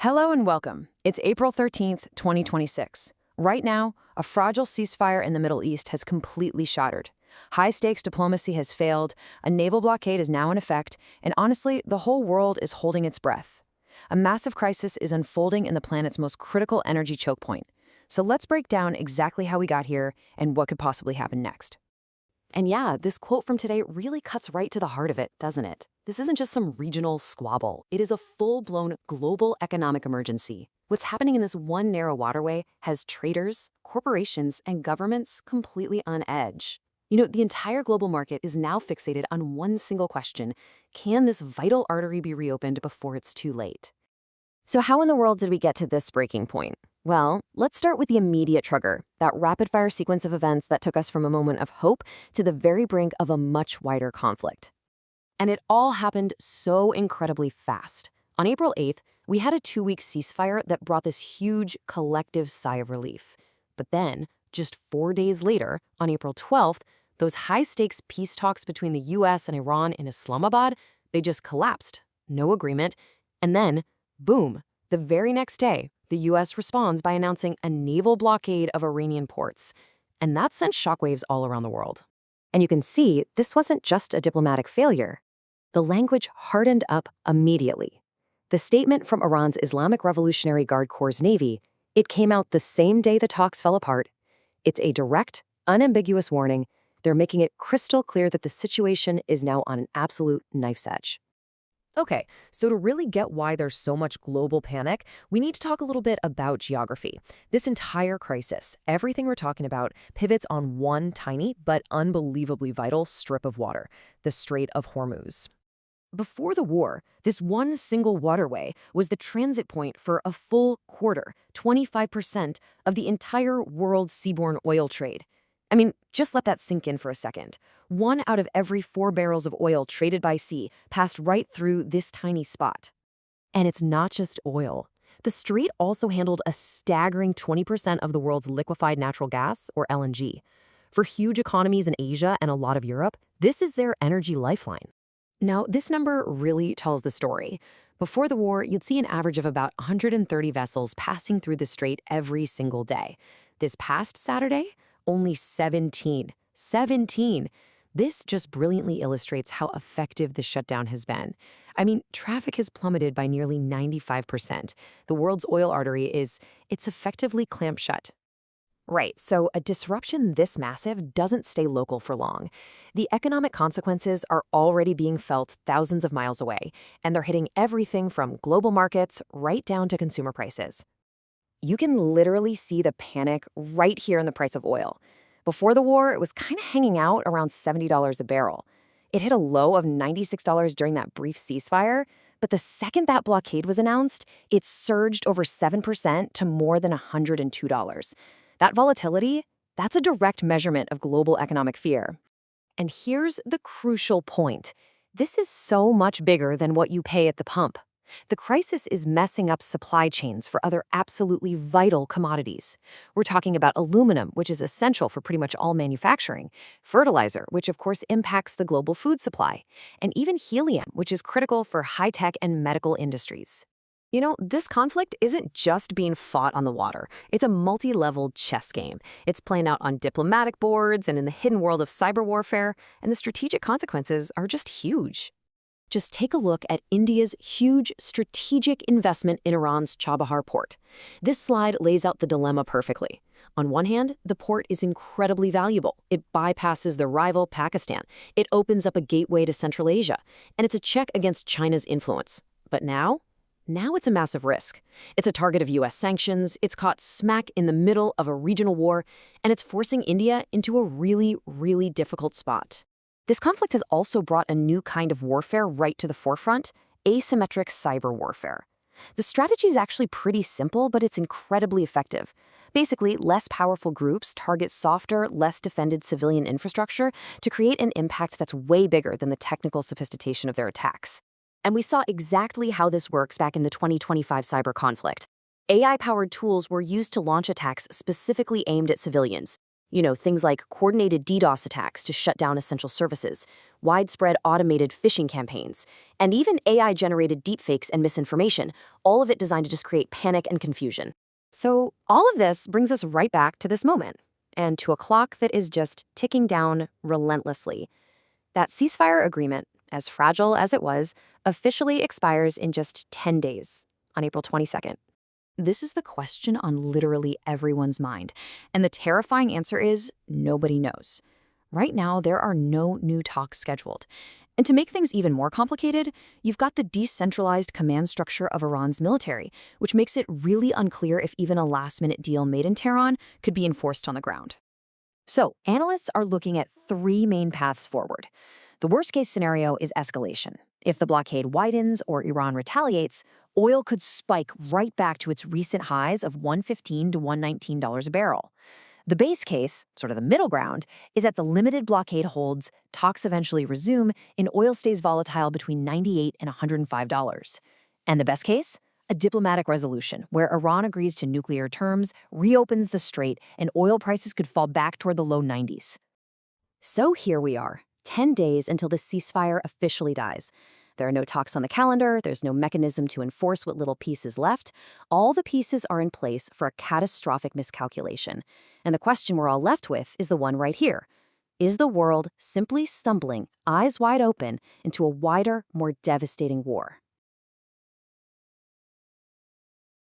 Hello and welcome. It's April 13th, 2026. Right now, a fragile ceasefire in the Middle East has completely shattered. High-stakes diplomacy has failed, a naval blockade is now in effect, and honestly, the whole world is holding its breath. A massive crisis is unfolding in the planet's most critical energy choke point. So let's break down exactly how we got here and what could possibly happen next. And yeah, this quote from today really cuts right to the heart of it, doesn't it? This isn't just some regional squabble. It is a full-blown global economic emergency. What's happening in this one narrow waterway has traders, corporations, and governments completely on edge. The entire global market is now fixated on one single question: can this vital artery be reopened before it's too late? So how in the world did we get to this breaking point? Well, let's start with the immediate trigger, that rapid-fire sequence of events that took us from a moment of hope to the very brink of a much wider conflict. And it all happened so incredibly fast. On April 8th, we had a 2-week ceasefire that brought this huge collective sigh of relief. But then, just 4 days later, on April 12th, those high-stakes peace talks between the US and Iran in Islamabad, they just collapsed. No agreement. And then, boom, the very next day, the US responds by announcing a naval blockade of Iranian ports. And that sent shockwaves all around the world. And you can see this wasn't just a diplomatic failure. The language hardened up immediately. The statement from Iran's Islamic Revolutionary Guard Corps' Navy, it came out the same day the talks fell apart. It's a direct, unambiguous warning. They're making it crystal clear that the situation is now on an absolute knife's edge. Okay, so to really get why there's so much global panic, we need to talk a little bit about geography. This entire crisis, everything we're talking about, pivots on one tiny but unbelievably vital strip of water, the Strait of Hormuz. Before the war, this one single waterway was the transit point for a full quarter, 25% of the entire world's seaborne oil trade. I mean, just let that sink in for a second. 1 out of every 4 barrels of oil traded by sea passed right through this tiny spot. And it's not just oil. The Strait also handled a staggering 20% of the world's liquefied natural gas, or LNG. For huge economies in Asia and a lot of Europe, this is their energy lifeline. Now, this number really tells the story. Before the war, you'd see an average of about 130 vessels passing through the Strait every single day. This past Saturday, only 17. 17! This just brilliantly illustrates how effective the shutdown has been. I mean, traffic has plummeted by nearly 95%. The world's oil artery it's effectively clamped shut. Right, so a disruption this massive doesn't stay local for long. The economic consequences are already being felt thousands of miles away, and they're hitting everything from global markets right down to consumer prices. You can literally see the panic right here in the price of oil. Before the war, it was kind of hanging out around $70 a barrel. It hit a low of $96 during that brief ceasefire, but the second that blockade was announced, it surged over 7% to more than $102. That volatility, that's a direct measurement of global economic fear. And here's the crucial point. This is so much bigger than what you pay at the pump. The crisis is messing up supply chains for other absolutely vital commodities. We're talking about aluminum, which is essential for pretty much all manufacturing, fertilizer, which of course impacts the global food supply, and even helium, which is critical for high-tech and medical industries. This conflict isn't just being fought on the water. It's a multi-level chess game. It's playing out on diplomatic boards and in the hidden world of cyber warfare, and the strategic consequences are just huge. Just take a look at India's huge strategic investment in Iran's Chabahar port. This slide lays out the dilemma perfectly. On one hand, the port is incredibly valuable. It bypasses the rival Pakistan. It opens up a gateway to Central Asia, and it's a check against China's influence. But now it's a massive risk. It's a target of US sanctions, it's caught smack in the middle of a regional war, and it's forcing India into a really, really difficult spot. This conflict has also brought a new kind of warfare right to the forefront: asymmetric cyber warfare. The strategy is actually pretty simple, but it's incredibly effective. Basically, less powerful groups target softer, less defended civilian infrastructure to create an impact that's way bigger than the technical sophistication of their attacks. And we saw exactly how this works back in the 2025 cyber conflict. AI-powered tools were used to launch attacks specifically aimed at civilians. Things like coordinated DDoS attacks to shut down essential services, widespread automated phishing campaigns, and even AI-generated deepfakes and misinformation, all of it designed to just create panic and confusion. So all of this brings us right back to this moment, and to a clock that is just ticking down relentlessly. That ceasefire agreement, as fragile as it was, officially expires in just 10 days, on April 22nd. This is the question on literally everyone's mind, and the terrifying answer is nobody knows. Right now, there are no new talks scheduled. And to make things even more complicated, you've got the decentralized command structure of Iran's military, which makes it really unclear if even a last-minute deal made in Tehran could be enforced on the ground. So, analysts are looking at three main paths forward. The worst-case scenario is escalation. If the blockade widens or Iran retaliates, oil could spike right back to its recent highs of $115 to $119 a barrel. The base case, sort of the middle ground, is that the limited blockade holds, talks eventually resume, and oil stays volatile between $98 and $105. And the best case? A diplomatic resolution, where Iran agrees to nuclear terms, reopens the Strait, and oil prices could fall back toward the low 90s. So here we are, 10 days until the ceasefire officially dies. There are no talks on the calendar, there's no mechanism to enforce what little piece is left. All the pieces are in place for a catastrophic miscalculation. And the question we're all left with is the one right here. Is the world simply stumbling, eyes wide open, into a wider, more devastating war?